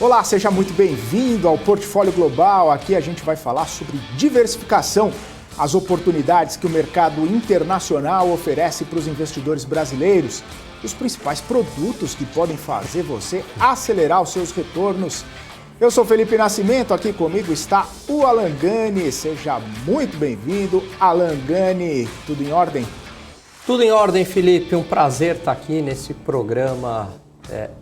Olá, seja muito bem-vindo ao Portfólio Global. Aqui a gente vai falar sobre diversificação, as oportunidades que o mercado internacional oferece para os investidores brasileiros, os principais produtos que podem fazer você acelerar os seus retornos. Eu sou Felipe Nascimento, aqui comigo está o Alan Gani. Seja muito bem-vindo, Alan Gani. Tudo em ordem? Tudo em ordem, Felipe. Um prazer estar aqui nesse programa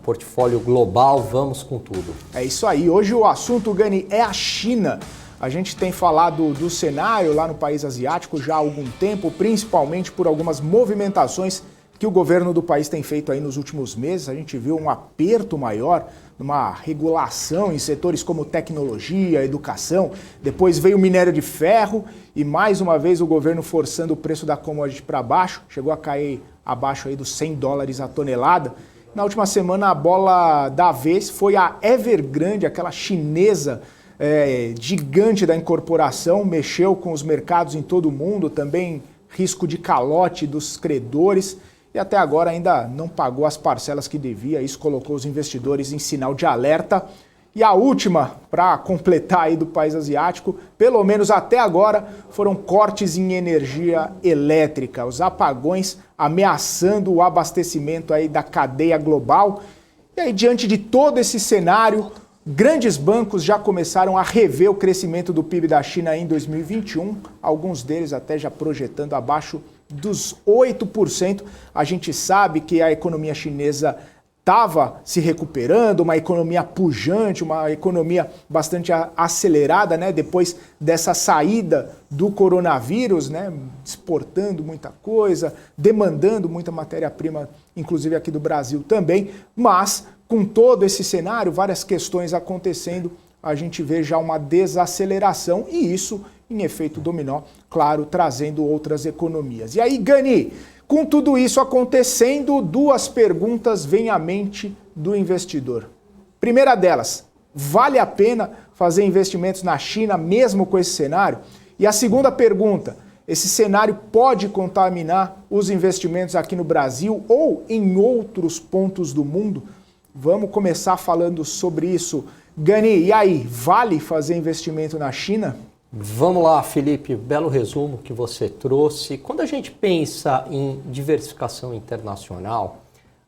Portfólio Global. Vamos com tudo. É isso aí. Hoje o assunto, Gani, é a China. A gente tem falado do cenário lá no país asiático já há algum tempo, principalmente por algumas movimentações que o governo do país tem feito aí nos últimos meses. A gente viu um aperto maior, uma regulação em setores como tecnologia, educação. Depois veio o minério de ferro e mais uma vez o governo forçando o preço da commodity para baixo. Chegou a cair abaixo aí dos $100 a tonelada. Na última semana a bola da vez foi a Evergrande, aquela chinesa gigante da incorporação, mexeu com os mercados em todo o mundo, também risco de calote dos credores e até agora ainda não pagou as parcelas que devia. Isso colocou os investidores em sinal de alerta. E a última, para completar aí do país asiático, pelo menos até agora, foram cortes em energia elétrica, os apagões ameaçando o abastecimento aí da cadeia global. E aí, diante de todo esse cenário, grandes bancos já começaram a rever o crescimento do PIB da China em 2021, alguns deles até já projetando abaixo dos 8%. A gente sabe que a economia chinesa estava se recuperando, uma economia pujante, uma economia bastante acelerada, né? Depois dessa saída do coronavírus, né? Exportando muita coisa, demandando muita matéria-prima, inclusive aqui do Brasil também, mas com todo esse cenário, várias questões acontecendo, a gente vê já uma desaceleração e isso, em efeito dominó, claro, trazendo outras economias. E aí, Gani, com tudo isso acontecendo, duas perguntas vêm à mente do investidor. Primeira delas, vale a pena fazer investimentos na China mesmo com esse cenário? E a segunda pergunta, esse cenário pode contaminar os investimentos aqui no Brasil ou em outros pontos do mundo? Vamos começar falando sobre isso. Gani, e aí, vale fazer investimento na China? Vamos lá, Felipe, belo resumo que você trouxe. Quando a gente pensa em diversificação internacional,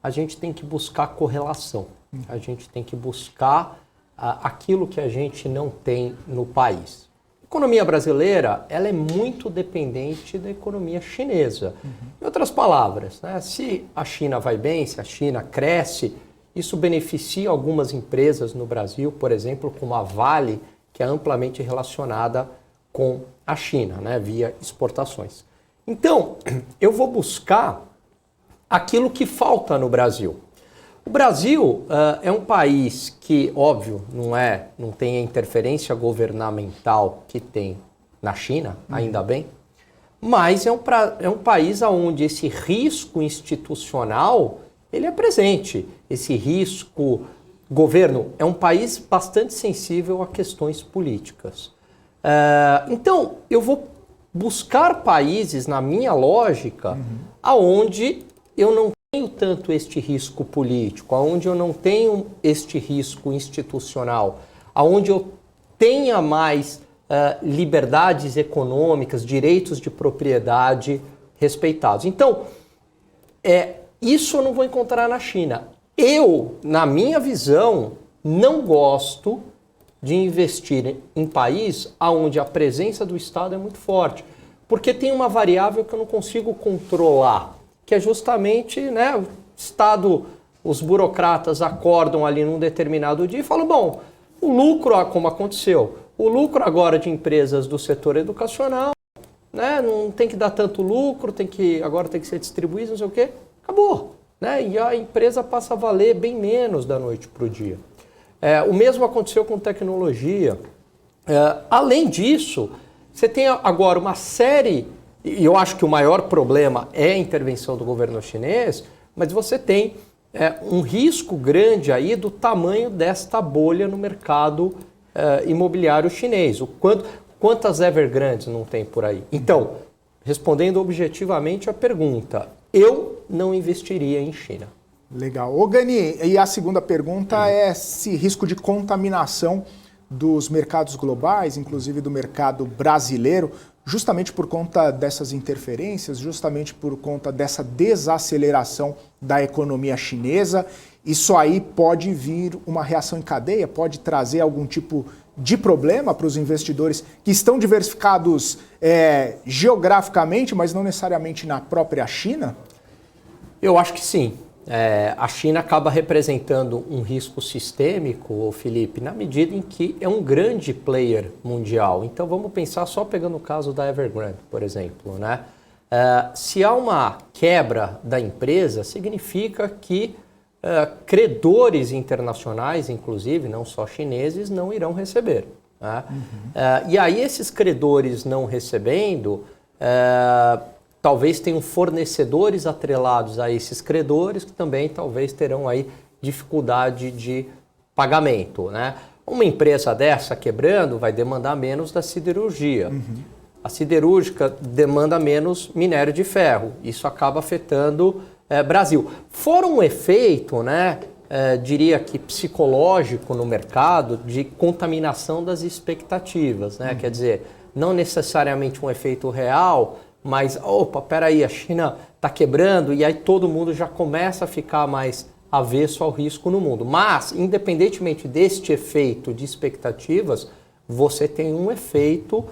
a gente tem que buscar correlação. A gente tem que buscar aquilo que a gente não tem no país. A economia brasileira, ela é muito dependente da economia chinesa. Em outras palavras, né, se a China vai bem, se a China cresce, isso beneficia algumas empresas no Brasil, por exemplo, como a Vale, que é amplamente relacionada com a China, né, via exportações. Então, eu vou buscar aquilo que falta no Brasil. O Brasil é um país que, óbvio, não tem a interferência governamental que tem na China, ainda bem, mas é um país onde esse risco institucional ele é presente. Esse risco governo é um país bastante sensível a questões políticas. Então, eu vou buscar países, na minha lógica, aonde eu não tenho tanto este risco político, aonde eu não tenho este risco institucional, aonde eu tenha mais liberdades econômicas, direitos de propriedade respeitados. Então, isso eu não vou encontrar na China. Eu, na minha visão, não gosto de investir em país onde a presença do Estado é muito forte, porque tem uma variável que eu não consigo controlar, que é justamente, né, o Estado, os burocratas acordam ali num determinado dia e falam, bom, o lucro, como aconteceu, o lucro agora de empresas do setor educacional, né, não tem que dar tanto lucro, agora tem que ser distribuído, não sei o quê, acabou. Né? E a empresa passa a valer bem menos da noite para o dia. O mesmo aconteceu com tecnologia. Além disso, você tem agora uma série, e eu acho que o maior problema é a intervenção do governo chinês, mas você tem um risco grande aí do tamanho desta bolha no mercado imobiliário chinês. Quantas Evergrandes não tem por aí? Então, respondendo objetivamente a pergunta, eu não investiria em China. Legal. Ô Gani, e a segunda pergunta é esse risco de contaminação dos mercados globais, inclusive do mercado brasileiro, justamente por conta dessas interferências, justamente por conta dessa desaceleração da economia chinesa. Isso aí pode vir uma reação em cadeia, pode trazer algum tipo de problema para os investidores que estão diversificados geograficamente, mas não necessariamente na própria China? Eu acho que sim. A China acaba representando um risco sistêmico, Felipe, na medida em que é um grande player mundial. Então vamos pensar só pegando o caso da Evergrande, por exemplo, né? Se há uma quebra da empresa, significa que credores internacionais, inclusive, não só chineses, não irão receber. Né? E aí esses credores não recebendo, talvez tenham fornecedores atrelados a esses credores que também talvez terão aí dificuldade de pagamento. Né? Uma empresa dessa quebrando vai demandar menos da siderurgia. A siderúrgica demanda menos minério de ferro. Isso acaba afetando Brasil. Fora um efeito, né, diria que psicológico no mercado de contaminação das expectativas. Né? Quer dizer, não necessariamente um efeito real, mas, opa, peraí, a China está quebrando e aí todo mundo já começa a ficar mais avesso ao risco no mundo. Mas, independentemente deste efeito de expectativas, você tem um efeito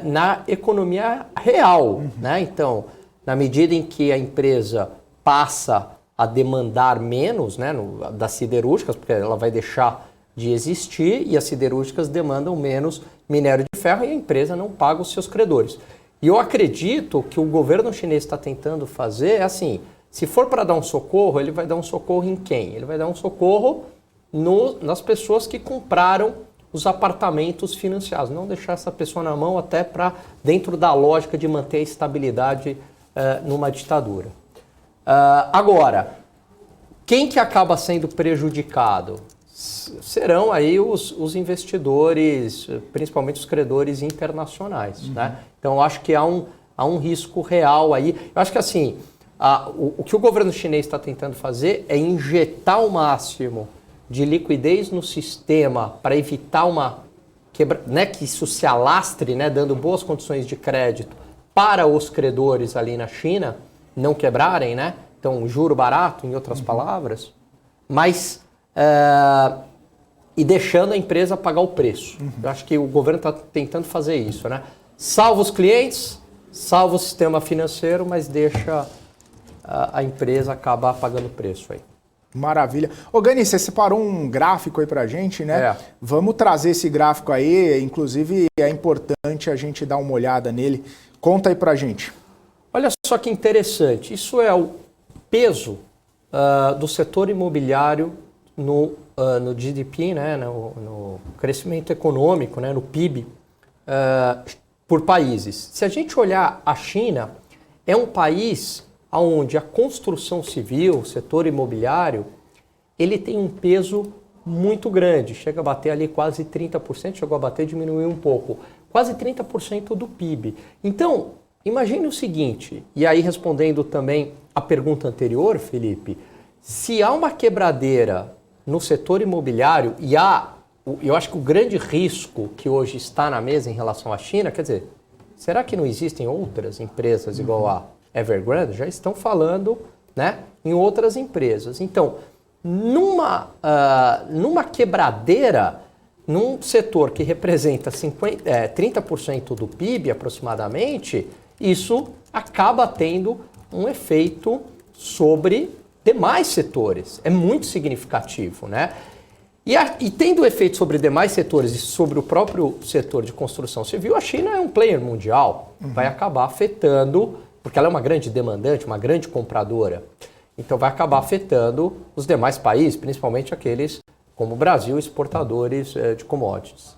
na economia real. Né? Então, na medida em que a empresa passa a demandar menos, né, das siderúrgicas, porque ela vai deixar de existir e as siderúrgicas demandam menos minério de ferro e a empresa não paga os seus credores. E eu acredito que o governo chinês está tentando fazer assim, se for para dar um socorro, ele vai dar um socorro em quem? Ele vai dar um socorro nas pessoas que compraram os apartamentos financiados, não deixar essa pessoa na mão até para dentro da lógica de manter a estabilidade numa ditadura. Agora, quem que acaba sendo prejudicado? Serão aí os investidores, principalmente os credores internacionais. Né? Então, eu acho que há um risco real aí. Eu acho que assim, o que o governo chinês está tentando fazer é injetar o máximo de liquidez no sistema para evitar né, que isso se alastre, né, dando boas condições de crédito para os credores ali na China, não quebrarem, né? Então, juro barato, em outras palavras, mas e deixando a empresa pagar o preço. Eu acho que o governo está tentando fazer isso, né? Salva os clientes, salva o sistema financeiro, mas deixa a empresa acabar pagando o preço aí. Maravilha. Ô Gani, você separou um gráfico aí pra gente, né? Vamos trazer esse gráfico aí, inclusive é importante a gente dar uma olhada nele. Conta aí pra gente. Olha só que interessante, isso é o peso do setor imobiliário no GDP, né, no crescimento econômico, né, no PIB, por países. Se a gente olhar a China, é um país onde a construção civil, o setor imobiliário, ele tem um peso muito grande, chega a bater ali quase 30%, chegou a bater, diminuiu um pouco, quase 30% do PIB. Então, imagine o seguinte, e aí respondendo também a pergunta anterior, Felipe, se há uma quebradeira no setor imobiliário e eu acho que o grande risco que hoje está na mesa em relação à China, quer dizer, será que não existem outras empresas igual a Evergrande? Já estão falando, né, em outras empresas. Então, numa quebradeira, num setor que representa 30% do PIB aproximadamente, isso acaba tendo um efeito sobre demais setores. É muito significativo, né? E tendo efeito sobre demais setores e sobre o próprio setor de construção civil, a China é um player mundial, vai acabar afetando, porque ela é uma grande demandante, uma grande compradora, então vai acabar afetando os demais países, principalmente aqueles como o Brasil, exportadores de commodities.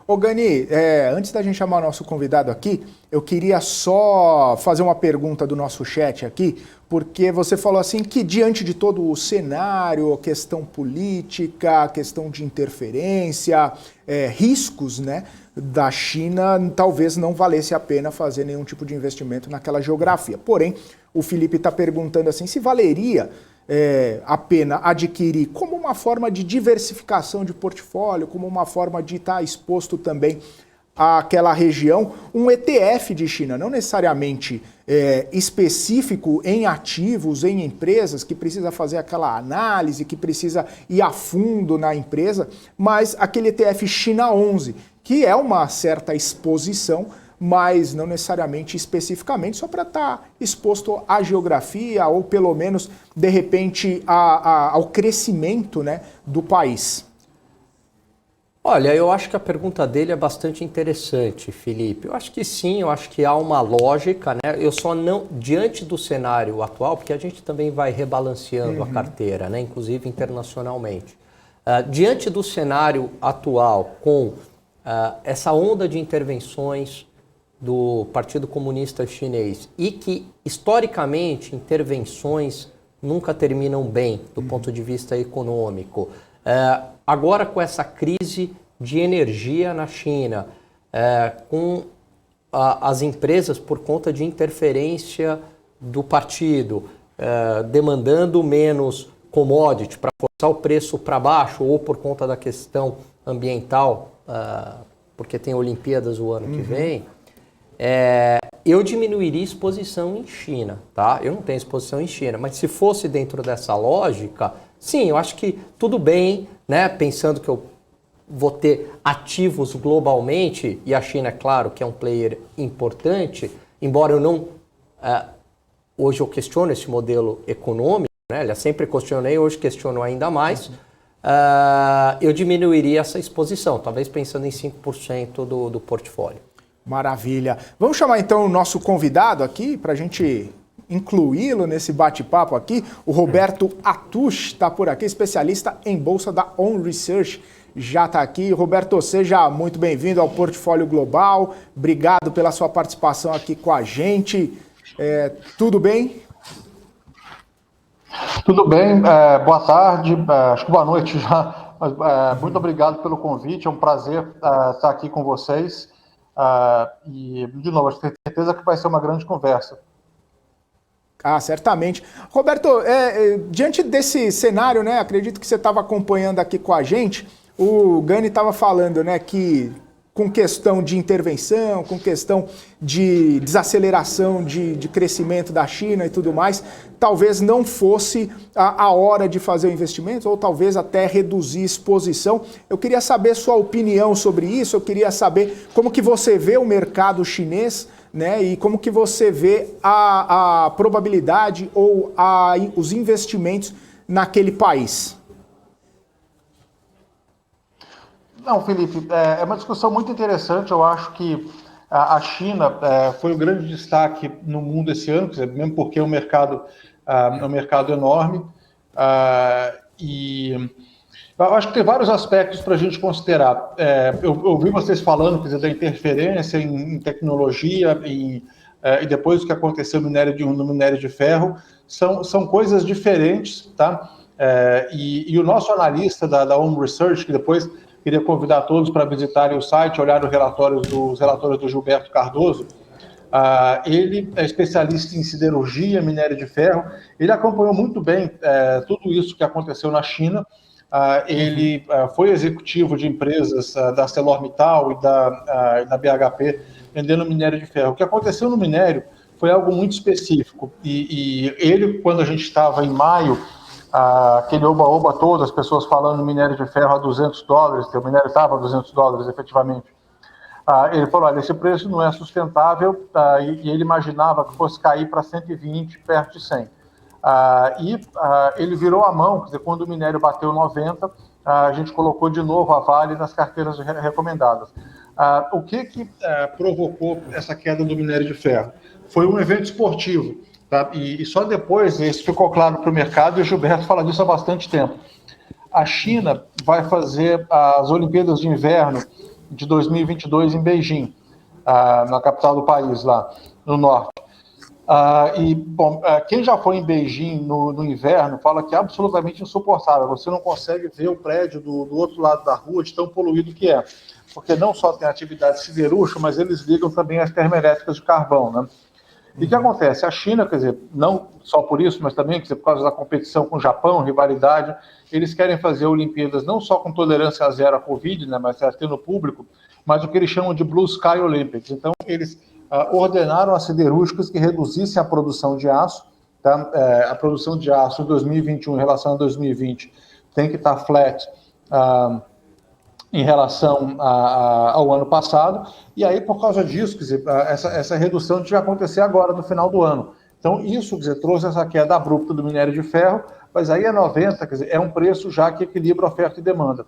Ô Gani, antes da gente chamar o nosso convidado aqui, eu queria só fazer uma pergunta do nosso chat aqui, porque você falou assim que diante de todo o cenário, questão política, questão de interferência, riscos, né, da China, talvez não valesse a pena fazer nenhum tipo de investimento naquela geografia. Porém, o Felipe está perguntando assim, se valeria a pena adquirir como uma forma de diversificação de portfólio, como uma forma de estar exposto também àquela região, um ETF de China, não necessariamente específico em ativos, em empresas, que precisa fazer aquela análise, que precisa ir a fundo na empresa, mas aquele ETF China 11, que é uma certa exposição, mas não necessariamente especificamente, só para estar exposto à geografia ou pelo menos, de repente, ao crescimento, né, do país. Olha, eu acho que a pergunta dele é bastante interessante, Felipe. Eu acho que sim, eu acho que há uma lógica, né? Eu só não, diante do cenário atual, porque a gente também vai rebalanceando a carteira, né? Inclusive internacionalmente. Diante do cenário atual, com essa onda de intervenções do Partido Comunista Chinês e que, historicamente, intervenções nunca terminam bem do ponto de vista econômico. Agora, com essa crise de energia na China, com as empresas, por conta de interferência do partido, demandando menos commodity para forçar o preço para baixo ou por conta da questão ambiental, porque tem Olimpíadas o ano que vem, eu diminuiria exposição em China, tá? Eu não tenho exposição em China, mas se fosse dentro dessa lógica, sim, eu acho que tudo bem, né? Pensando que eu vou ter ativos globalmente, e a China, é claro, que é um player importante, embora eu não... hoje eu questiono esse modelo econômico, né? Eu sempre questionei, hoje questiono ainda mais, eu diminuiria essa exposição, talvez pensando em 5% do portfólio. Maravilha. Vamos chamar então o nosso convidado aqui para a gente incluí-lo nesse bate-papo aqui. O Roberto Atush está por aqui, especialista em bolsa da On Research. Já está aqui. Roberto, seja muito bem-vindo ao Portfólio Global. Obrigado pela sua participação aqui com a gente. Tudo bem? Tudo bem. Boa tarde. Acho que boa noite já. Mas, muito obrigado pelo convite. É um prazer estar aqui com vocês. E, de novo, acho que tenho certeza que vai ser uma grande conversa. Certamente. Roberto, diante desse cenário, né, acredito que você estava acompanhando aqui com a gente, o Gani estava falando, né, que com questão de intervenção, com questão de desaceleração de crescimento da China e tudo mais, talvez não fosse a hora de fazer o investimento, ou talvez até reduzir exposição. Eu queria saber sua opinião sobre isso, eu queria saber como que você vê o mercado chinês, né, e como que você vê a probabilidade ou os investimentos naquele país. Não, Felipe, é uma discussão muito interessante. Eu acho que a China foi o grande destaque no mundo esse ano, mesmo porque é um mercado enorme. E eu acho que tem vários aspectos para a gente considerar. Eu ouvi vocês falando, quer dizer, da interferência em tecnologia e depois o que aconteceu no minério de ferro. São coisas diferentes, tá? E o nosso analista da On Research, que depois queria convidar todos para visitarem o site, olhar os relatórios do Gilberto Cardoso. Ele é especialista em siderurgia, minério de ferro. Ele acompanhou muito bem tudo isso que aconteceu na China. Ele foi executivo de empresas da ArcelorMittal e da BHP vendendo minério de ferro. O que aconteceu no minério foi algo muito específico. E ele, quando a gente estava em maio, aquele oba-oba todo, as pessoas falando minério de ferro a $200, o minério estava a $200 efetivamente. Ele falou, olha, esse preço não é sustentável, e ele imaginava que fosse cair para 120, perto de 100. Ele virou a mão, quer dizer, quando o minério bateu 90, a gente colocou de novo a Vale nas carteiras recomendadas. O que provocou essa queda do minério de ferro? Foi um evento esportivo. Tá? E só depois isso ficou claro para o mercado, e o Gilberto fala disso há bastante tempo. A China vai fazer as Olimpíadas de Inverno de 2022 em Beijing, na capital do país, lá no norte. Quem já foi em Beijing no inverno fala que é absolutamente insuportável. Você não consegue ver o prédio do outro lado da rua de tão poluído que é. Porque não só tem atividade siderúrgica, mas eles ligam também as termoelétricas de carvão, né? E o que acontece? A China, quer dizer, não só por isso, mas também quer dizer, por causa da competição com o Japão, rivalidade, eles querem fazer Olimpíadas não só com tolerância zero à Covid, né, mas tendo público, mas o que eles chamam de Blue Sky Olympics. Então, eles ordenaram às siderúrgicas que reduzissem a produção de aço, tá? A produção de aço em 2021 em relação a 2020 tem que estar flat em relação ao ano passado, e aí, por causa disso, quer dizer, essa redução vai acontecer agora, no final do ano. Então, isso, quer dizer, trouxe essa queda abrupta do minério de ferro, mas aí 90, quer dizer, é um preço já que equilibra oferta e demanda.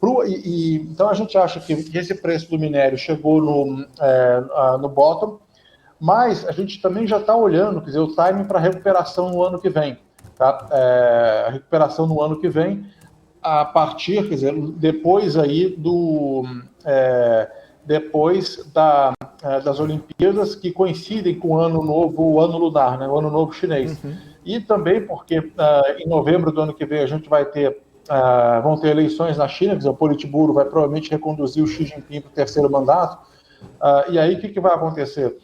Então, a gente acha que esse preço do minério chegou no bottom, mas a gente também já está olhando, quer dizer, o timing para recuperação no ano que vem. Tá? A recuperação no ano que vem, a partir, quer dizer, depois aí depois das Olimpíadas, que coincidem com o ano novo, o ano lunar, né, o ano novo chinês. Uhum. E também porque em novembro do ano que vem a gente vai ter vão ter eleições na China, quer dizer, o Politburo vai provavelmente reconduzir o Xi Jinping para o terceiro mandato, e aí o que vai acontecer?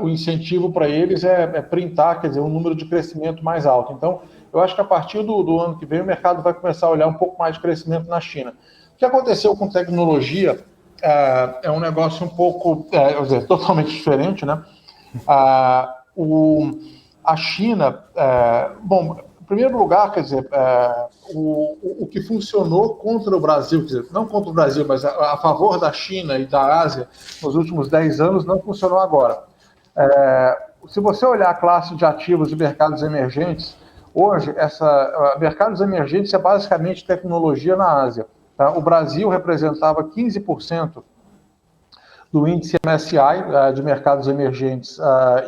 O incentivo para eles é printar, quer dizer, um número de crescimento mais alto. Então, eu acho que a partir do ano que vem o mercado vai começar a olhar um pouco mais de crescimento na China. O que aconteceu com tecnologia é um negócio um pouco, totalmente diferente, né? A China, bom, em primeiro lugar, quer dizer, o que funcionou contra o Brasil, quer dizer, não contra o Brasil, mas a favor da China e da Ásia nos últimos 10 anos, não funcionou agora. Se você olhar a classe de ativos de mercados emergentes, hoje, mercados emergentes é basicamente tecnologia na Ásia. Tá? O Brasil representava 15% do índice MSCI de mercados emergentes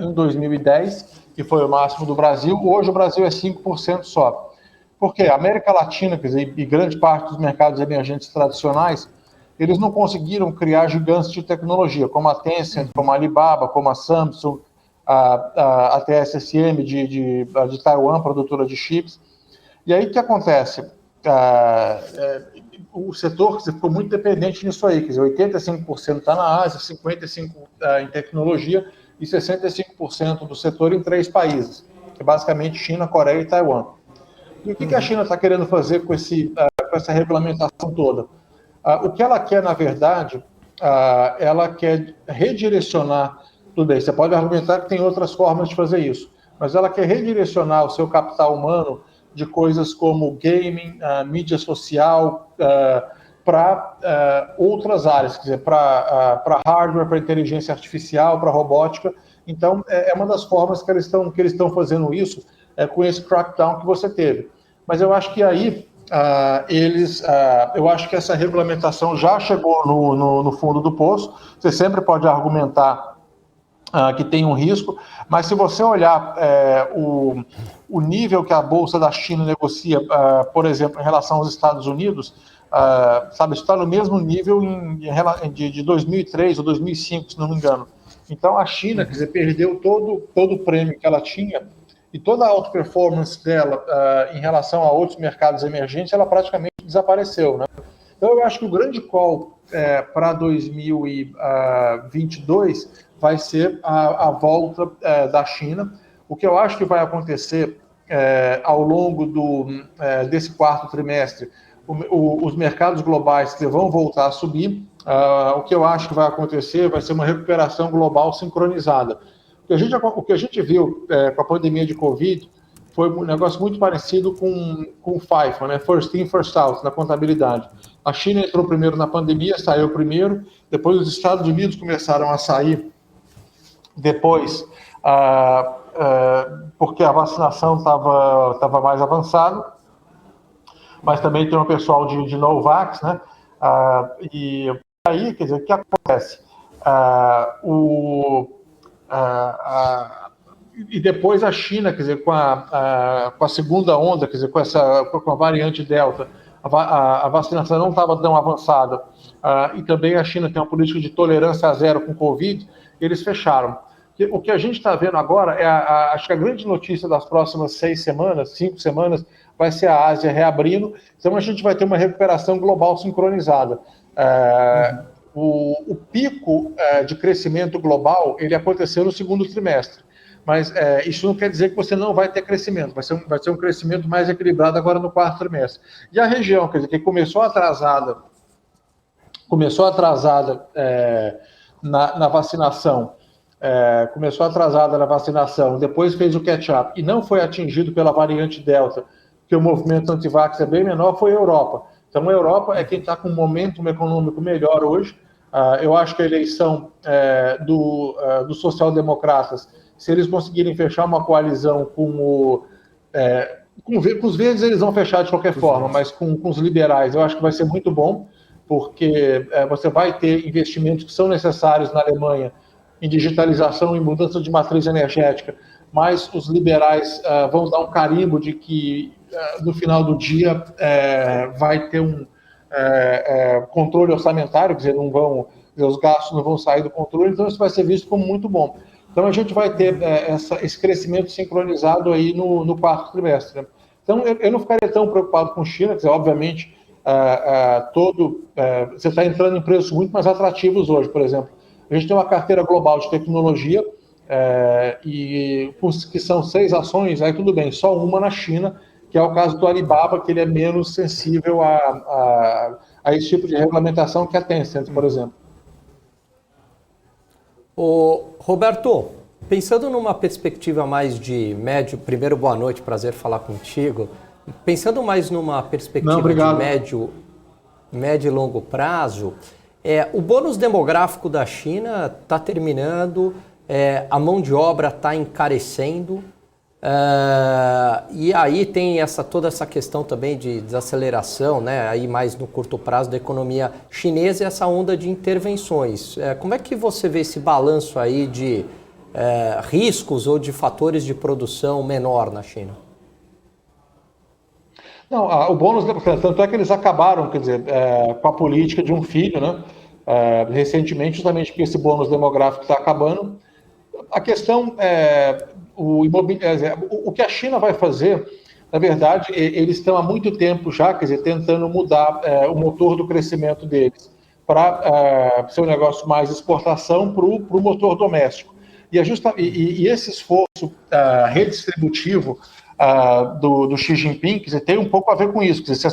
em 2010, que foi o máximo do Brasil. Hoje o Brasil é 5% só. Por quê? A América Latina, quer dizer, e grande parte dos mercados emergentes tradicionais, eles não conseguiram criar gigantes de tecnologia, como a Tencent, como a Alibaba, como a Samsung, a TSMC de Taiwan, produtora de chips. E aí o que acontece? O setor ficou muito dependente nisso aí, quer dizer, 85% está na Ásia, 55% em tecnologia e 65% do setor em 3 países, que é basicamente China, Coreia e Taiwan. E o que a China está querendo fazer com essa regulamentação toda? O que ela quer, na verdade, ela quer redirecionar, tudo bem, você pode argumentar que tem outras formas de fazer isso, mas ela quer redirecionar o seu capital humano de coisas como gaming, mídia social, para outras áreas, quer dizer, para hardware, para inteligência artificial, para robótica. Então, é uma das formas que eles estão fazendo isso com esse crackdown que você teve. Mas eu acho que aí eu acho que essa regulamentação já chegou no fundo do poço. Você sempre pode argumentar que tem um risco, mas se você olhar o nível que a Bolsa da China negocia, por exemplo, em relação aos Estados Unidos, está no mesmo nível de 2003 ou 2005, se não me engano. Então, a China, quer dizer, perdeu todo o prêmio que ela tinha e toda a auto-performance dela em relação a outros mercados emergentes, ela praticamente desapareceu, né? Então, eu acho que o grande call para 2022 vai ser a volta da China. O que eu acho que vai acontecer ao longo desse quarto trimestre, os mercados globais que vão voltar a subir. O que eu acho que vai acontecer vai ser uma recuperação global sincronizada. O que a gente viu com a pandemia de Covid foi um negócio muito parecido com o FIFO, né? First in, first out, na contabilidade. A China entrou primeiro na pandemia, saiu primeiro, depois os Estados Unidos começaram a sair depois, porque a vacinação estava mais avançada, mas também tem um pessoal de Novax, né? E aí, quer dizer, o que acontece? E depois a China, quer dizer, com a segunda onda, quer dizer, com a variante Delta, a vacinação não estava tão avançada, e também a China tem uma política de tolerância a zero com Covid, eles fecharam. O que a gente está vendo agora acho que a grande notícia das próximas 5 semanas, vai ser a Ásia reabrindo, então a gente vai ter uma recuperação global sincronizada. o pico de crescimento global ele aconteceu no segundo trimestre. Mas isso não quer dizer que você não vai ter crescimento, vai ser um crescimento mais equilibrado agora no quarto trimestre. E a região, quer dizer, que começou atrasada na vacinação, depois fez o catch-up e não foi atingido pela variante Delta, que o movimento anti-vax é bem menor, foi a Europa. Então a Europa é quem está com um momentum econômico melhor hoje. Eu acho que a eleição dos social-democratas, se eles conseguirem fechar uma coalizão com os verdes, eles vão fechar de qualquer forma, mas com os liberais, eu acho que vai ser muito bom, porque você vai ter investimentos que são necessários na Alemanha em digitalização e mudança de matriz energética, mas os liberais vão dar um carimbo de que, no final do dia, vai ter um controle orçamentário, quer dizer, os gastos não vão sair do controle, então isso vai ser visto como muito bom. Então a gente vai ter esse crescimento sincronizado aí no quarto trimestre. Né? Então eu não ficaria tão preocupado com China, quer dizer, obviamente, você está entrando em preços muito mais atrativos hoje, por exemplo. A gente tem uma carteira global de tecnologia, que são 6 ações, aí tudo bem, só uma na China, que é o caso do Alibaba, que ele é menos sensível a esse tipo de regulamentação que a Tencent, por exemplo. Roberto, pensando numa perspectiva mais de médio, primeiro boa noite, prazer falar contigo, pensando mais numa perspectiva de médio e longo prazo, o bônus demográfico da China está terminando, a mão de obra está encarecendo, e aí tem toda essa questão também de desaceleração, né, aí mais no curto prazo da economia chinesa e essa onda de intervenções. Como é que você vê esse balanço aí de riscos ou de fatores de produção menor na China? Não, o bônus, tanto é que eles acabaram, quer dizer, com a política de um filho, né, recentemente, justamente porque esse bônus demográfico está acabando. A questão o que a China vai fazer, na verdade, eles estão há muito tempo já, quer dizer, tentando mudar o motor do crescimento deles para ser um negócio mais exportação para o motor doméstico. E esse esforço redistributivo do Xi Jinping, quer dizer, tem um pouco a ver com isso. Quer dizer,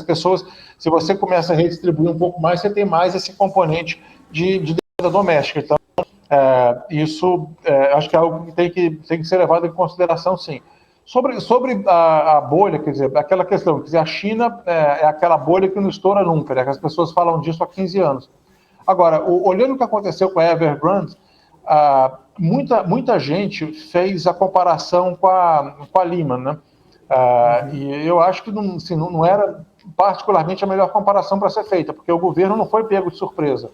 se você começa a redistribuir um pouco mais, você tem mais esse componente de demanda doméstica. Então, isso acho que é algo que tem que ser levado em consideração, sim. Sobre a bolha, quer dizer, aquela questão, quer dizer, a China é aquela bolha que não estoura nunca, né, que as pessoas falam disso há 15 anos. Agora, olhando o que aconteceu com a Evergrande, muita gente fez a comparação com a Lehman, né? E eu acho que não era particularmente a melhor comparação para ser feita, porque o governo não foi pego de surpresa.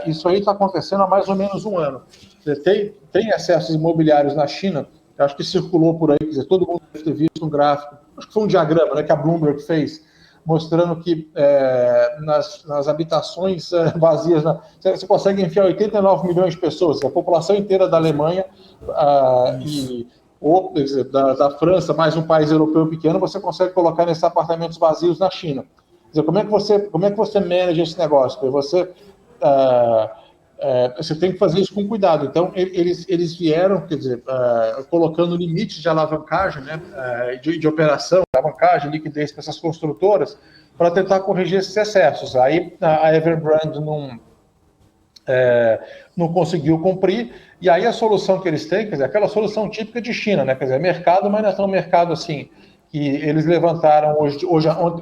Isso aí está acontecendo há mais ou menos um ano. Tem acessos imobiliários na China, acho que circulou por aí, quer dizer, todo mundo deve ter visto um gráfico, acho que foi um diagrama, né, que a Bloomberg fez, mostrando que nas habitações vazias, você consegue enfiar 89 milhões de pessoas, a população inteira da Alemanha da França, mais um país europeu pequeno, você consegue colocar nesses apartamentos vazios na China. Quer dizer, como é que você manage esse negócio? Você tem que fazer isso com cuidado. Então, eles vieram, quer dizer, colocando limites de alavancagem, né, de operação, alavancagem, liquidez para essas construtoras, para tentar corrigir esses excessos. Aí a Evergrande não conseguiu cumprir, e aí a solução que eles têm, quer dizer, aquela solução típica de China, né, quer dizer, mercado, mas não é tão mercado assim, que eles levantaram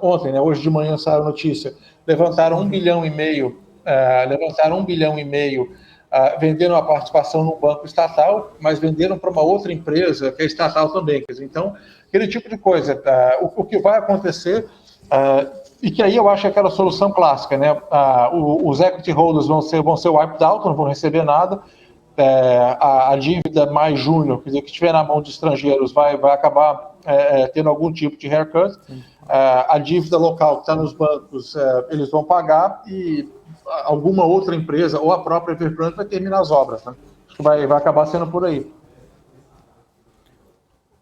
ontem, né, hoje de manhã saiu a notícia, levantaram 1,5 bilhão, venderam a participação num banco estatal, mas venderam para uma outra empresa que é estatal também, quer dizer, então, aquele tipo de coisa, o que vai acontecer, e que aí eu acho aquela solução clássica, né? Os equity holders vão ser wiped out, não vão receber nada, a dívida mais júnior, quer dizer, que estiver na mão de estrangeiros, vai acabar tendo algum tipo de haircut, a dívida local que está nos bancos, eles vão pagar, e alguma outra empresa, ou a própria Evergrande, vai terminar as obras, né? Acho que vai acabar sendo por aí.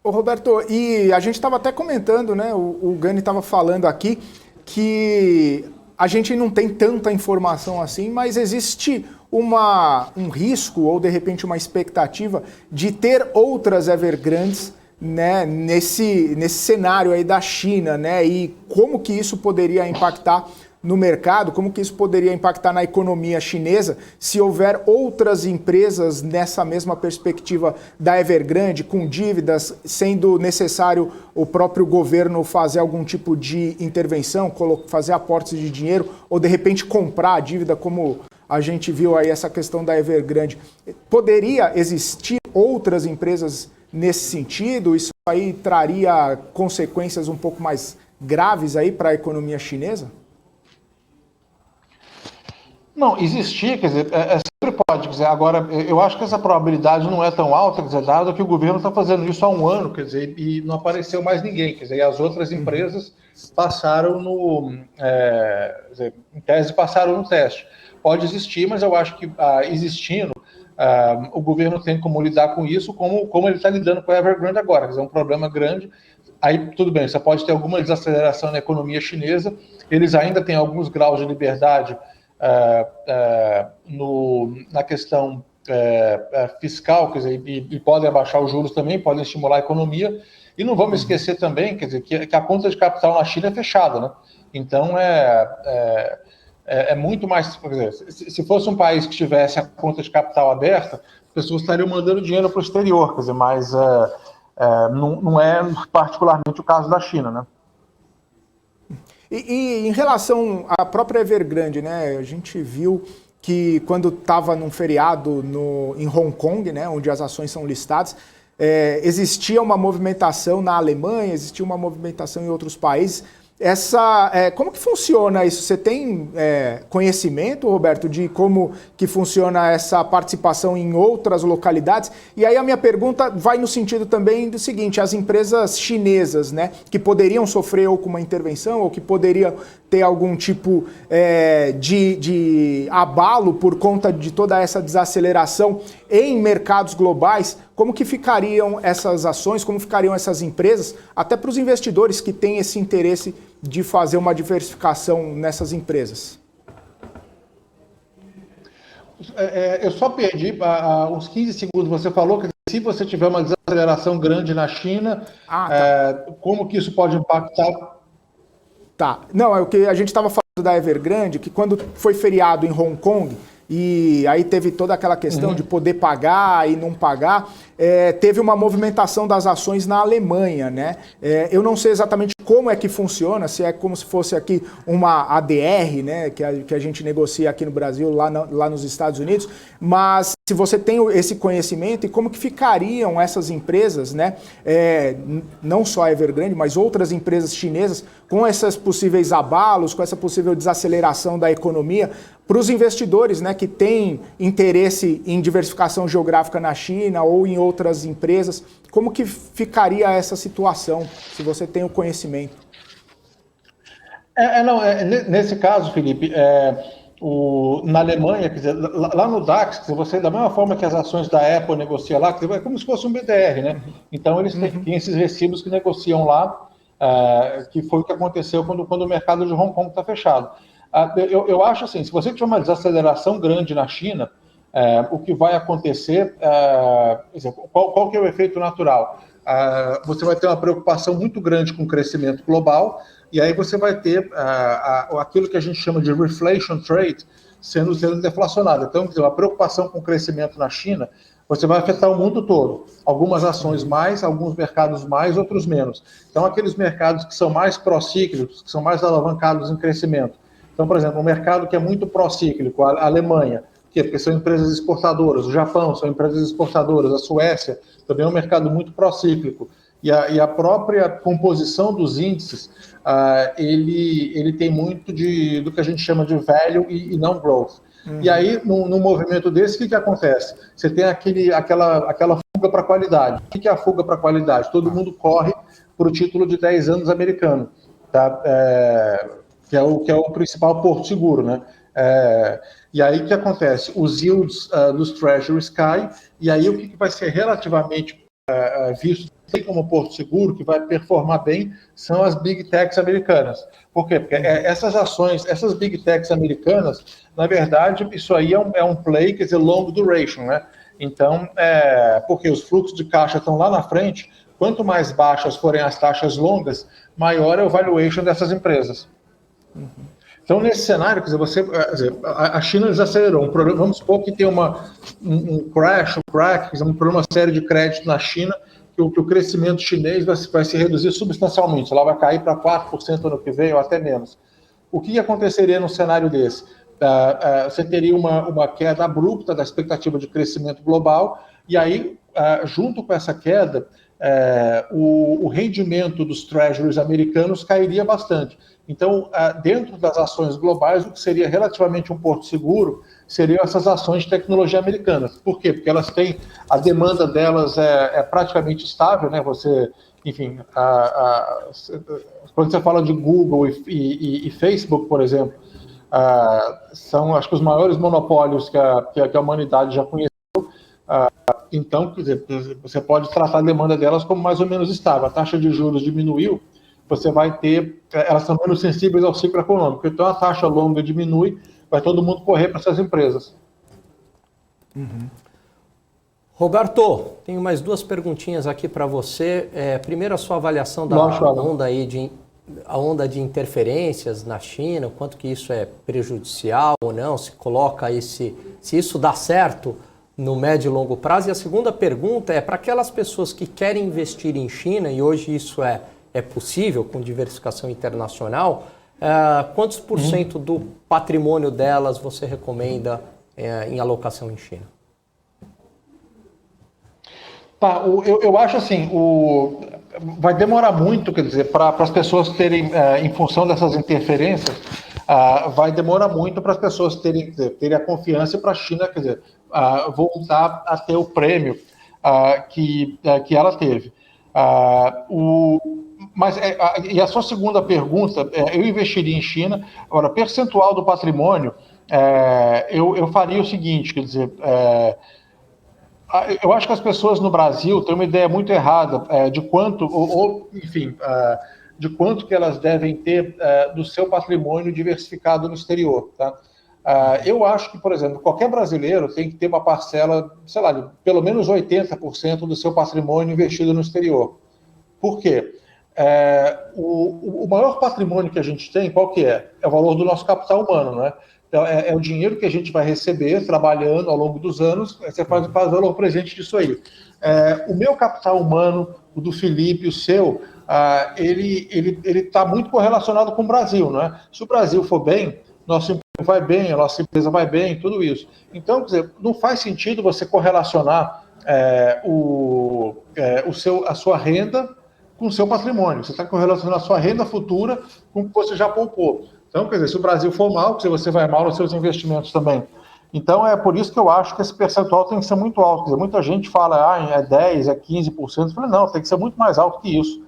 Ô Roberto, e a gente estava até comentando, né, o Gani estava falando aqui, que a gente não tem tanta informação assim, mas existe um risco ou, de repente, uma expectativa de ter outras Evergrandes, né, nesse cenário aí da China, né, e como que isso poderia impactar no mercado, como que isso poderia impactar na economia chinesa se houver outras empresas nessa mesma perspectiva da Evergrande, com dívidas, sendo necessário o próprio governo fazer algum tipo de intervenção, fazer aportes de dinheiro ou de repente comprar a dívida, como a gente viu aí essa questão da Evergrande. Poderia existir outras empresas nesse sentido? Isso aí traria consequências um pouco mais graves aí para a economia chinesa? Não, existir, quer dizer, sempre pode, quer dizer, agora, eu acho que essa probabilidade não é tão alta, quer dizer, dado que o governo está fazendo isso há um ano, quer dizer, e não apareceu mais ninguém, quer dizer, e as outras empresas passaram quer dizer, em tese passaram no teste. Pode existir, mas eu acho que existindo, o governo tem como lidar com isso, como ele está lidando com a Evergrande agora, quer dizer, é um problema grande. Aí, tudo bem, você pode ter alguma desaceleração na economia chinesa, eles ainda têm alguns graus de liberdade na questão fiscal, quer dizer, e podem abaixar os juros também, podem estimular a economia, e não vamos esquecer também, quer dizer, que a conta de capital na China é fechada, né? Então é muito mais, quer dizer, se fosse um país que tivesse a conta de capital aberta, as pessoas estariam mandando dinheiro para o exterior, quer dizer, mas não é particularmente o caso da China, né? E em relação à própria Evergrande, né, a gente viu que quando estava num feriado em Hong Kong, né, onde as ações são listadas, existia uma movimentação na Alemanha, existia uma movimentação em outros países. Como que funciona isso? Você tem conhecimento, Roberto, de como que funciona essa participação em outras localidades? E aí a minha pergunta vai no sentido também do seguinte: as empresas chinesas, né, que poderiam sofrer ou com uma intervenção ou que poderiam ter algum tipo de abalo por conta de toda essa desaceleração em mercados globais, como que ficariam essas ações, como ficariam essas empresas, até para os investidores que têm esse interesse de fazer uma diversificação nessas empresas? Eu só perdi uns 15 segundos. Você falou que se você tiver uma desaceleração grande na China, como que isso pode impactar? Tá. Não, é o que a gente estava falando da Evergrande, que quando foi feriado em Hong Kong, e aí teve toda aquela questão de poder pagar e não pagar, teve uma movimentação das ações na Alemanha, né? Eu não sei exatamente como é que funciona, se é como se fosse aqui uma ADR, né, que a gente negocia aqui no Brasil, lá nos Estados Unidos, mas se você tem esse conhecimento e como que ficariam essas empresas, né, não só a Evergrande, mas outras empresas chinesas, com esses possíveis abalos, com essa possível desaceleração da economia, para os investidores, né, que têm interesse em diversificação geográfica na China ou em outras empresas, como que ficaria essa situação, se você tem o conhecimento? Nesse caso, Felipe, na Alemanha, quer dizer, lá no DAX, quer dizer, você, da mesma forma que as ações da Apple negociam lá, quer dizer, é como se fosse um BDR, né? Então, eles têm esses recibos que negociam lá, que foi o que aconteceu quando o mercado de Hong Kong está fechado. Eu acho assim, se você tiver uma desaceleração grande na China, o que vai acontecer, qual que é o efeito natural? Você vai ter uma preocupação muito grande com o crescimento global, e aí você vai ter aquilo que a gente chama de reflation trade sendo deflacionado. Então, quer dizer, uma preocupação com o crescimento na China, você vai afetar o mundo todo. Algumas ações mais, alguns mercados mais, outros menos. Então, aqueles mercados que são mais procíclicos, que são mais alavancados em crescimento. Então, por exemplo, um mercado que é muito procíclico, a Alemanha, porque são empresas exportadoras, o Japão são empresas exportadoras, a Suécia também é um mercado muito procíclico. E a própria composição dos índices, ele tem muito do que a gente chama de value e não growth. E aí, num movimento desse, o que acontece? Você tem aquela fuga para a qualidade. O que é a fuga para a qualidade? Todo mundo corre para o título de 10 anos americano, tá? Que é o principal porto seguro, né? E aí o que acontece? Os yields dos treasuries caem, e aí o que vai ser relativamente visto tem como porto seguro, que vai performar bem, são as Big Techs americanas. Por quê? Porque essas ações, essas Big Techs americanas, na verdade, isso aí é um play, quer dizer, long duration, né? Então, porque os fluxos de caixa estão lá na frente, quanto mais baixas forem as taxas longas, maior é o valuation dessas empresas. Então, nesse cenário, quer dizer, a China desacelerou. Vamos supor que tem um crack, quer dizer, um problema sério de crédito na China, que o crescimento chinês vai se reduzir substancialmente. Ela vai cair para 4% ano que vem ou até menos. O que aconteceria num cenário desse? Você teria uma queda abrupta da expectativa de crescimento global, e aí, junto com essa queda, o rendimento dos treasuries americanos cairia bastante. Então, dentro das ações globais, o que seria relativamente um porto seguro seriam essas ações de tecnologia americanas. Por quê? Porque elas têm, a demanda delas é praticamente estável, né? Enfim, quando você fala de Google e Facebook, por exemplo, são, acho que, os maiores monopólios que a humanidade já conheceu. Então, quer dizer, você pode tratar a demanda delas como mais ou menos estável. A taxa de juros diminuiu, você vai ter, elas são menos sensíveis ao ciclo econômico. Então, a taxa longa diminui, vai todo mundo correr para essas empresas. Roberto, tenho mais duas perguntinhas aqui para você. Primeiro, a sua avaliação da onda de interferências na China, o quanto que isso é prejudicial ou não, se isso dá certo no médio e longo prazo. E a segunda pergunta é para aquelas pessoas que querem investir em China, e hoje isso é possível com diversificação internacional, quantos por cento do patrimônio delas você recomenda em alocação em China? Tá, eu acho assim, vai demorar muito, quer dizer, para as pessoas terem, em função dessas interferências, vai demorar muito para as pessoas terem a confiança para a China, quer dizer, voltar a ter o prêmio que ela teve. E a sua segunda pergunta, eu investiria em China. Agora, percentual do patrimônio, eu faria o seguinte, quer dizer, eu acho que as pessoas no Brasil têm uma ideia muito errada de quanto, enfim, de quanto que elas devem ter do seu patrimônio diversificado no exterior, tá? Eu acho que, por exemplo, qualquer brasileiro tem que ter uma parcela, sei lá, de pelo menos 80% do seu patrimônio investido no exterior. Por quê? O maior patrimônio que a gente tem, qual que é? É o valor do nosso capital humano, né? Então, é o dinheiro que a gente vai receber trabalhando ao longo dos anos, você faz valor presente disso aí. O meu capital humano, o do Felipe, o seu, ele está muito correlacionado com o Brasil, né? Se o Brasil for bem, nosso emprego vai bem, a nossa empresa vai bem, tudo isso. Então, quer dizer, não faz sentido você correlacionar a sua renda com o seu patrimônio. Você está correlacionando a sua renda futura com o que você já poupou. Então, quer dizer, se o Brasil for mal, você vai mal nos seus investimentos também. Então, é por isso que eu acho que esse percentual tem que ser muito alto. Quer dizer, muita gente fala, é 10%, é 15%. Eu falei, não, tem que ser muito mais alto que isso,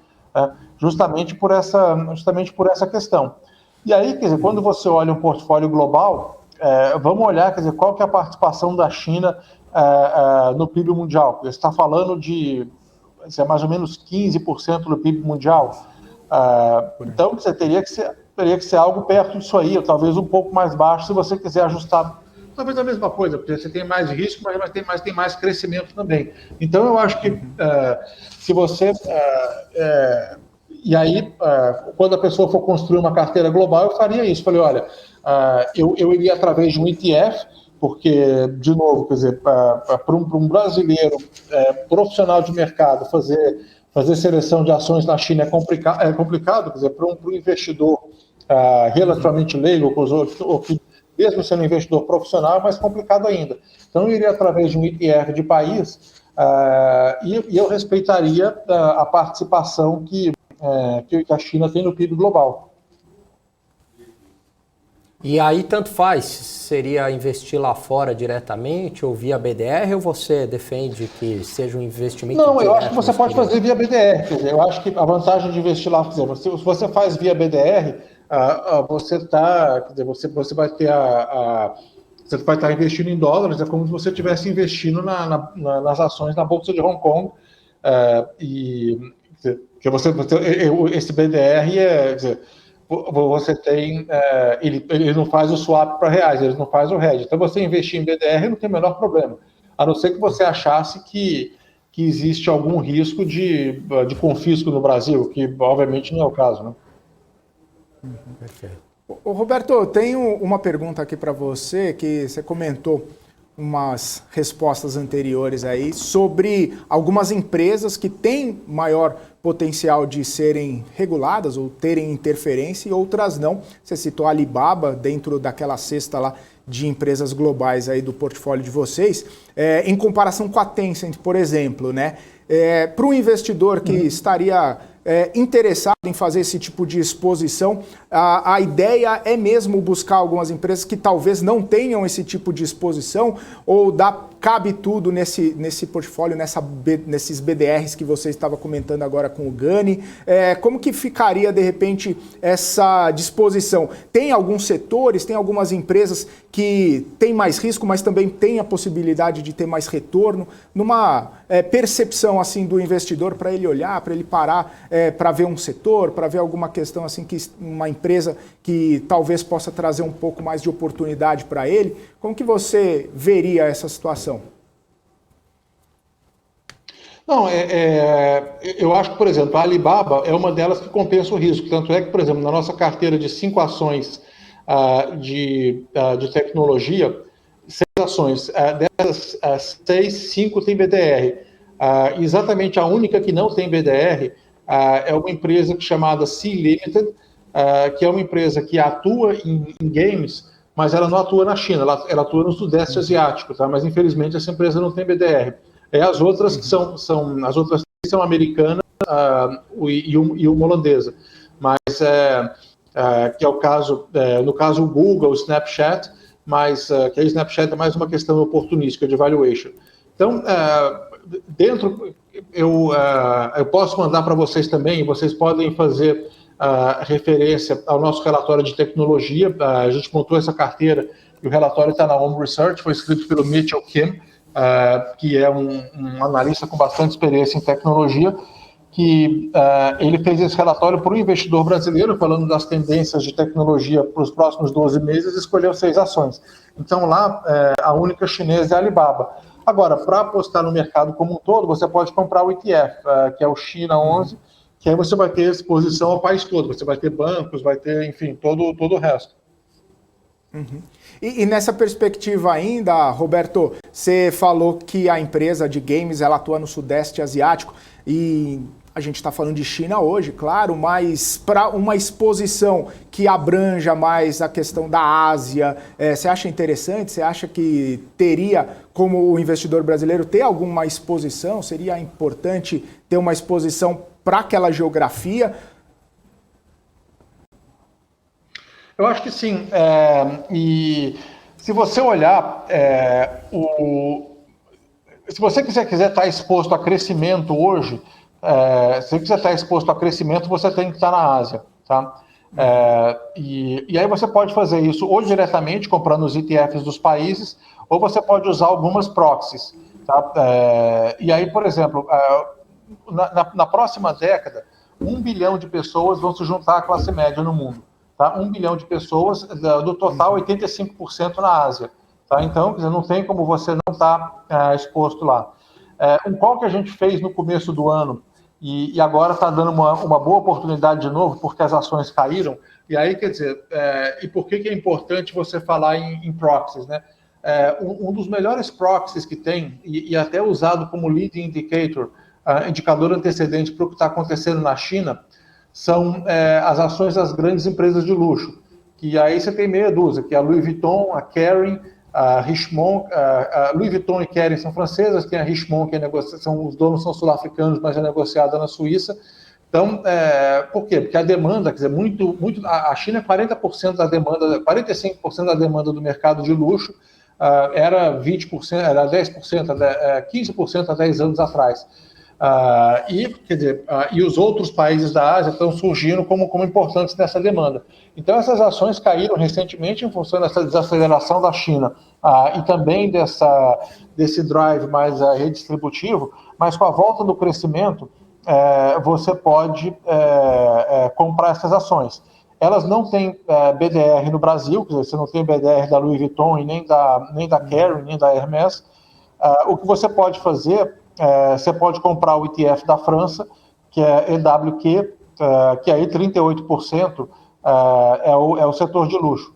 justamente por essa questão. E aí, quer dizer, quando você olha um portfólio global, vamos olhar, quer dizer, qual que é a participação da China no PIB mundial. Você está falando de mais ou menos 15% do PIB mundial. Então, você teria que ser algo perto disso aí, ou talvez um pouco mais baixo, se você quiser ajustar. Talvez a mesma coisa, porque você tem mais risco, mas tem mais crescimento também. Então, eu acho que se você... E aí, quando a pessoa for construir uma carteira global, eu faria isso. Falei, olha, eu iria através de um ETF, porque, de novo, quer dizer, para um brasileiro profissional de mercado fazer seleção de ações na China é complicado, quer dizer, para um investidor relativamente leigo, ou que, mesmo sendo um investidor profissional, é mais complicado ainda. Então, eu iria através de um ETF de país e eu respeitaria a participação que a China tem no PIB global. E aí, tanto faz, seria investir lá fora diretamente ou via BDR, ou você defende que seja um investimento direto? Não, eu acho que você pode fazer via BDR. Quer dizer, eu acho que a vantagem de investir lá, quer dizer, se você faz via BDR, você vai ter você vai estar investindo em dólares, é como se você estivesse investindo nas ações na Bolsa de Hong Kong, Esse BDR quer dizer, você tem, ele não faz o swap para reais, ele não faz o hedge. Então, você investir em BDR não tem o menor problema, a não ser que você achasse que existe algum risco de confisco no Brasil, que obviamente não é o caso, né? Perfeito. Ô, Roberto, eu tenho uma pergunta aqui para você, que você comentou umas respostas anteriores aí sobre algumas empresas que têm maior potencial de serem reguladas ou terem interferência e outras não. Você citou a Alibaba dentro daquela cesta lá de empresas globais aí do portfólio de vocês, em comparação com a Tencent, por exemplo, né? Para um investidor que estaria interessado em fazer esse tipo de exposição, a ideia é mesmo buscar algumas empresas que talvez não tenham esse tipo de exposição, ou cabe tudo nesse portfólio, nesses BDRs que você estava comentando agora com o Gani? Como que ficaria, de repente, essa disposição? Tem alguns setores, tem algumas empresas que têm mais risco, mas também tem a possibilidade de ter mais retorno, numa percepção assim do investidor, para ele olhar, para ele parar, para ver um setor, para ver alguma questão assim, que uma empresa que talvez possa trazer um pouco mais de oportunidade para ele. Como que você veria essa situação? Não, eu acho que, por exemplo, a Alibaba é uma delas que compensa o risco. Tanto é que, por exemplo, na nossa carteira de 5 ações de tecnologia, 6 ações, dessas 6, 5 tem BDR. Exatamente a única que não tem BDR é uma empresa chamada Sea Limited, que é uma empresa que atua em games, mas ela não atua na China, ela atua no Sudeste Asiático, tá? Mas infelizmente essa empresa não tem BDR. As outras que as outras são americanas e uma holandesa, mas que é o caso, no caso o Google, o Snapchat, mas que a Snapchat é mais uma questão oportunística de valuation. Então, eu posso mandar para vocês também, vocês podem fazer referência ao nosso relatório de tecnologia. A gente montou essa carteira e o relatório está na Home Research, foi escrito pelo Mitchell Kim, que é um analista com bastante experiência em tecnologia, que ele fez esse relatório para um investidor brasileiro, falando das tendências de tecnologia para os próximos 12 meses, e escolheu 6 ações. Então, lá, a única chinesa é a Alibaba. Agora, para apostar no mercado como um todo, você pode comprar o ETF, que é o China 11, que aí você vai ter exposição ao país todo, você vai ter bancos, vai ter, enfim, todo o resto. Uhum. E nessa perspectiva ainda, Roberto, você falou que a empresa de games ela atua no Sudeste Asiático e a gente está falando de China hoje, claro, mas para uma exposição que abranja mais a questão da Ásia, você acha interessante? Você acha que teria, como o investidor brasileiro, ter alguma exposição? Seria importante ter uma exposição para aquela geografia? Eu acho que sim. E se você olhar, se você quiser estar exposto a crescimento hoje, se você quiser estar exposto a crescimento, você tem que estar na Ásia, tá? E aí você pode fazer isso ou diretamente comprando os ETFs dos países, ou você pode usar algumas proxies, tá? E aí, por exemplo, na próxima década, 1 bilhão de pessoas vão se juntar à classe média no mundo. Tá? 1 bilhão de pessoas, do total, 85% na Ásia. Tá? Então, quer dizer, não tem como você não estar exposto lá. Um call que a gente fez no começo do ano, e agora está dando uma boa oportunidade de novo, porque as ações caíram. E aí, quer dizer, e por que é importante você falar em proxies, né? Um dos melhores proxies que tem, e até usado como lead indicator, indicador antecedente para o que está acontecendo na China, são as ações das grandes empresas de luxo, que aí você tem meia dúzia, que é a Louis Vuitton, a Kering, a Richemont, a Louis Vuitton e Kering são francesas, tem a Richemont, que os donos são sul-africanos, mas é negociada na Suíça. Então, por quê? Porque a demanda, quer dizer, a China é 40% da demanda, 45% da demanda do mercado de luxo, era 20%, era 10%, 15% há 10 anos atrás. Quer dizer, e os outros países da Ásia estão surgindo como importantes nessa demanda. Então, essas ações caíram recentemente em função dessa desaceleração da China e também desse drive mais redistributivo. mas com a volta do crescimento, você pode comprar essas ações. Elas não têm BDR no Brasil, quer dizer, você não tem BDR da Louis Vuitton e nem da Kering, nem da Hermès. O que você pode fazer, você pode comprar o ETF da França, que é EWQ, que aí 38% é o setor de luxo.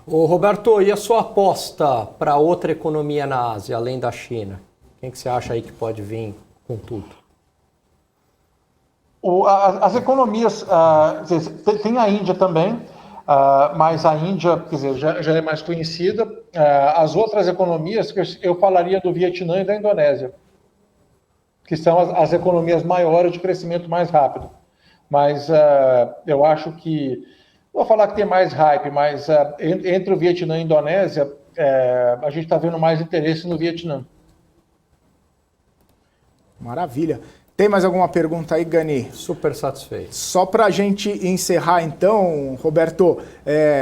Ô Roberto, e a sua aposta para outra economia na Ásia, além da China? Quem que você acha aí que pode vir com tudo? As economias, tem a Índia também, mas a Índia, quer dizer, já é mais conhecida. As outras economias, eu falaria do Vietnã e da Indonésia, que são as economias maiores de crescimento mais rápido. Mas eu acho que, não vou falar que tem mais hype, mas entre o Vietnã e a Indonésia, a gente está vendo mais interesse no Vietnã. Maravilha. Tem mais alguma pergunta aí, Gani? Super satisfeito. Só para a gente encerrar então, Roberto,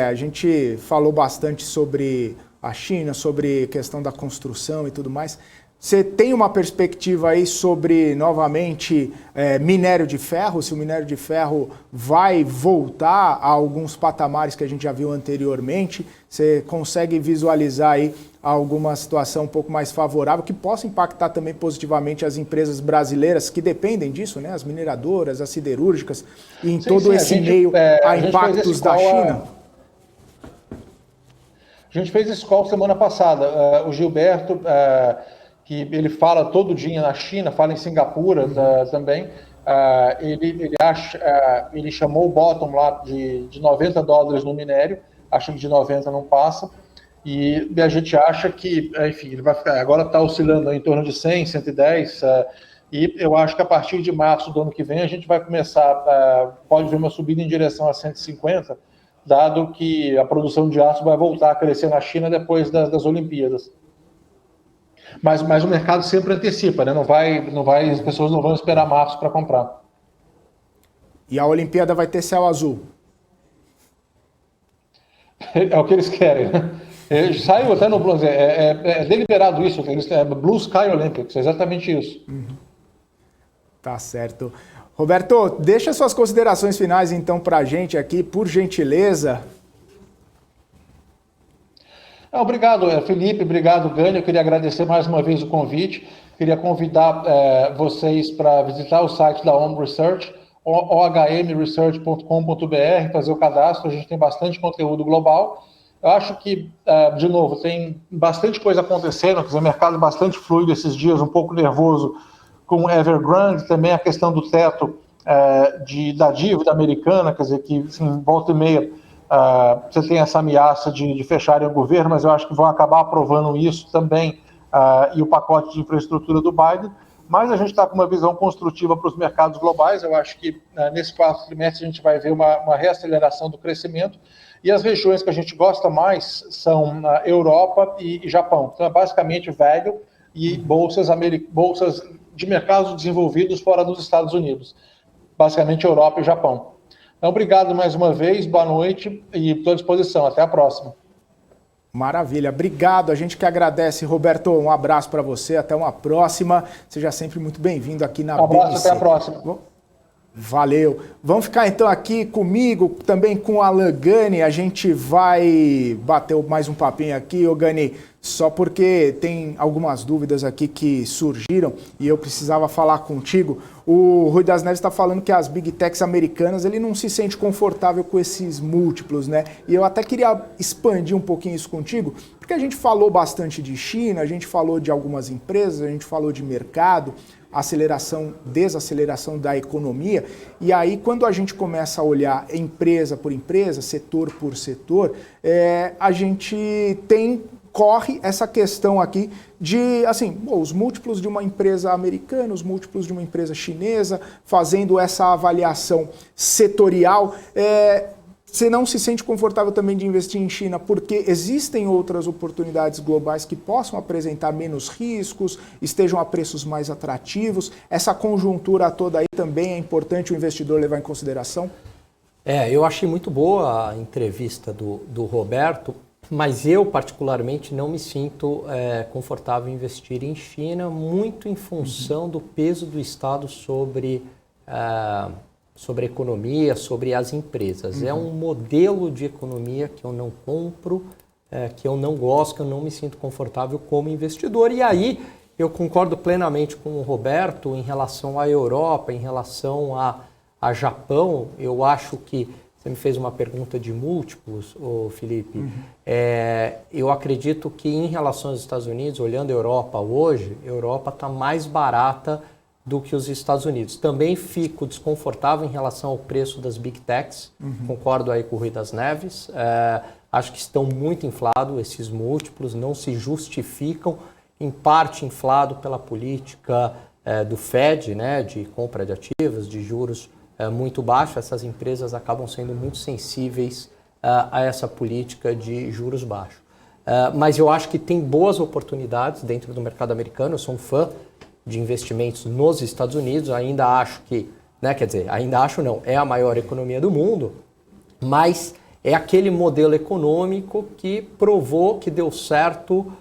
a gente falou bastante sobre a China, sobre questão da construção e tudo mais. Você tem uma perspectiva aí sobre, novamente, minério de ferro? Se o minério de ferro vai voltar a alguns patamares que a gente já viu anteriormente? Você consegue visualizar aí alguma situação um pouco mais favorável que possa impactar também positivamente as empresas brasileiras que dependem disso, né? As mineradoras, as siderúrgicas, e em todo esse meio a impactos da China? A gente fez esse call semana passada. O Gilberto, que ele fala todo dia na China, fala em Singapura também, ele chamou o bottom lá de $90 no minério, acha que de 90 não passa, e a gente acha que, enfim, ele vai ficar, agora está oscilando em torno de 100, 110, e eu acho que a partir de março do ano que vem a gente vai começar, pode ver uma subida em direção a 150, dado que a produção de aço vai voltar a crescer na China depois das Olimpíadas. Mas o mercado sempre antecipa, né? Não vai, as pessoas não vão esperar março para comprar. E a Olimpíada vai ter céu azul? É o que eles querem, né? Saiu até no Blues, é deliberado isso, Blue Sky Olympics, é exatamente isso. Tá certo. Roberto, deixa suas considerações finais então para a gente aqui, por gentileza. Obrigado, Felipe, obrigado, Gani. Eu queria agradecer mais uma vez o convite. Queria convidar vocês para visitar o site da Home Research, ohmresearch.com.br, fazer o cadastro. A gente tem bastante conteúdo global. Eu acho que, de novo, tem bastante coisa acontecendo, quer dizer, mercado bastante fluido esses dias, um pouco nervoso com o Evergrande, também a questão do teto da dívida americana, quer dizer, que assim, volta e meia você tem essa ameaça de fecharem o governo, mas eu acho que vão acabar aprovando isso também, e o pacote de infraestrutura do Biden, mas a gente está com uma visão construtiva para os mercados globais. Eu acho que nesse quarto trimestre a gente vai ver uma reaceleração do crescimento, e as regiões que a gente gosta mais são Europa e Japão. Então é basicamente velho e bolsas de mercados desenvolvidos fora dos Estados Unidos, basicamente Europa e Japão. Então, obrigado mais uma vez, boa noite e estou à disposição. Até a próxima. Maravilha, obrigado. A gente que agradece, Roberto. Um abraço para você, até uma próxima. Seja sempre muito bem-vindo aqui na BMC. Um abraço, até a próxima. Valeu. Vamos ficar então aqui comigo, também com o Alan Gani. A gente vai bater mais um papinho aqui, ô Gani, só porque tem algumas dúvidas aqui que surgiram e eu precisava falar contigo. O Rui das Neves está falando que as Big Techs americanas, ele não se sente confortável com esses múltiplos, né? E eu até queria expandir um pouquinho isso contigo, porque a gente falou bastante de China, a gente falou de algumas empresas, a gente falou de mercado, aceleração, desaceleração da economia, e aí quando a gente começa a olhar empresa por empresa, setor por setor, a gente corre essa questão aqui de, assim, os múltiplos de uma empresa americana, os múltiplos de uma empresa chinesa, fazendo essa avaliação setorial. Você não se sente confortável também de investir em China porque existem outras oportunidades globais que possam apresentar menos riscos, estejam a preços mais atrativos? Essa conjuntura toda aí também é importante o investidor levar em consideração? Eu achei muito boa a entrevista do Roberto, Mas eu, particularmente, não me sinto confortável em investir em China, muito em função do peso do Estado sobre a economia, sobre as empresas. É um modelo de economia que eu não compro, que eu não gosto, que eu não me sinto confortável como investidor. E aí eu concordo plenamente com o Roberto em relação à Europa, em relação a Japão. Eu acho que você me fez uma pergunta de múltiplos, Felipe. Eu acredito que em relação aos Estados Unidos, olhando a Europa hoje, a Europa está mais barata do que os Estados Unidos. Também fico desconfortável em relação ao preço das Big Techs. Concordo aí com o Rui das Neves. Acho que estão muito inflados esses múltiplos, não se justificam, em parte inflado pela política do Fed, né, de compra de ativos, de juros muito baixo. Essas empresas acabam sendo muito sensíveis a essa política de juros baixos. Mas eu acho que tem boas oportunidades dentro do mercado americano. Eu sou um fã de investimentos nos Estados Unidos. Ainda acho que, ainda acho não, é a maior economia do mundo, mas é aquele modelo econômico que provou que deu certo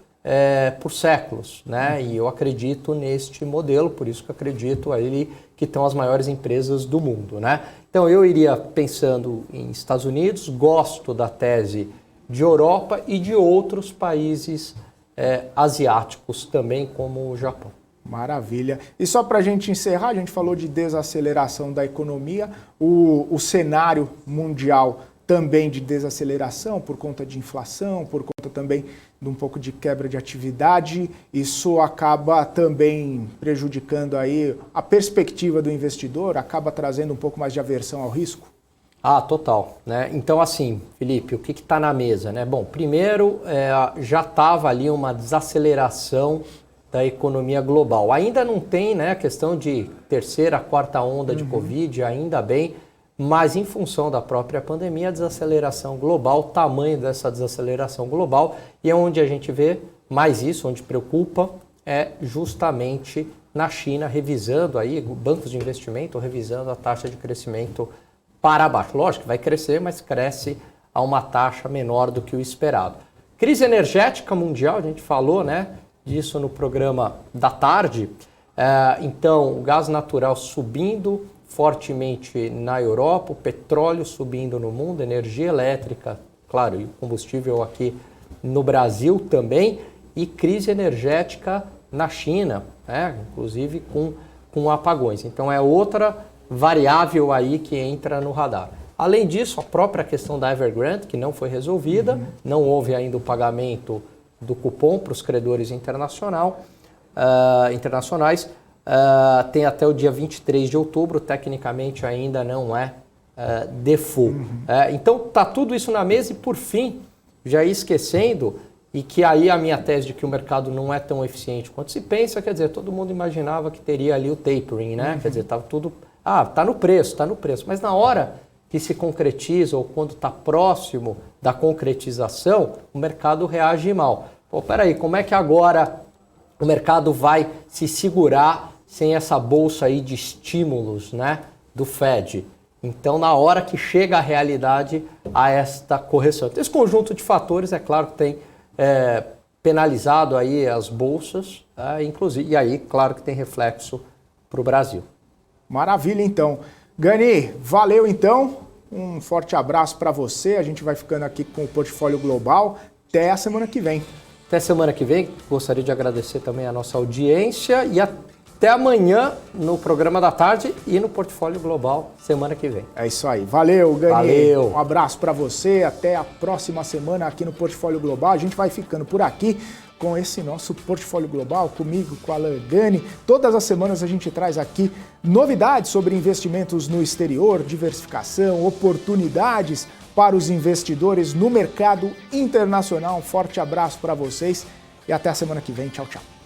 por séculos, né? E eu acredito neste modelo, por isso que acredito aí que estão as maiores empresas do mundo, né? Então eu iria pensando em Estados Unidos, gosto da tese de Europa e de outros países asiáticos também, como o Japão. Maravilha. E só para a gente encerrar, a gente falou de desaceleração da economia, o cenário mundial também de desaceleração por conta de inflação, por conta também de um pouco de quebra de atividade. Isso acaba também prejudicando aí a perspectiva do investidor, acaba trazendo um pouco mais de aversão ao risco? Total, né? Então, assim, Felipe, o que está na mesa, né? Bom, primeiro, já estava ali uma desaceleração da economia global. Ainda não tem, né, a questão de terceira, quarta onda de Covid, ainda bem, mas em função da própria pandemia, a desaceleração global, o tamanho dessa desaceleração global, e é onde a gente vê mais isso, onde preocupa, é justamente na China, revisando aí, bancos de investimento, revisando a taxa de crescimento para baixo. Lógico que vai crescer, mas cresce a uma taxa menor do que o esperado. Crise energética mundial, a gente falou, né, disso no programa da tarde. Então, o gás natural subindo fortemente na Europa, o petróleo subindo no mundo, energia elétrica, claro, e o combustível aqui no Brasil também, e crise energética na China, né? Inclusive com apagões. Então é outra variável aí que entra no radar. Além disso, a própria questão da Evergrande, que não foi resolvida, não houve ainda o pagamento do cupom para os credores internacionais, tem até o dia 23 de outubro, tecnicamente ainda não é default. Então está tudo isso na mesa e, por fim, já esquecendo, e que aí a minha tese de que o mercado não é tão eficiente quanto se pensa, quer dizer, todo mundo imaginava que teria ali o tapering, né? Quer dizer, estava tudo, está no preço, mas na hora que se concretiza ou quando está próximo da concretização, o mercado reage mal. Pô, peraí, como é que agora o mercado vai se segurar sem essa bolsa aí de estímulos, né, do Fed? Então, na hora que chega a realidade, há esta correção. Então, esse conjunto de fatores, é claro que tem penalizado aí as bolsas, inclusive, e aí, claro que tem reflexo para o Brasil. Maravilha, então. Gani, valeu então. Um forte abraço para você. A gente vai ficando aqui com o Portfólio Global. Até a semana que vem. Até semana que vem. Gostaria de agradecer também a nossa audiência e até amanhã no programa da tarde e no Portfólio Global semana que vem. É isso aí. Valeu, Gani. Valeu. Um abraço para você. Até a próxima semana aqui no Portfólio Global. A gente vai ficando por aqui com esse nosso Portfólio Global, comigo, com a Alain Gani. Todas as semanas a gente traz aqui novidades sobre investimentos no exterior, diversificação, oportunidades para os investidores no mercado internacional. Um forte abraço para vocês e até a semana que vem. Tchau, tchau.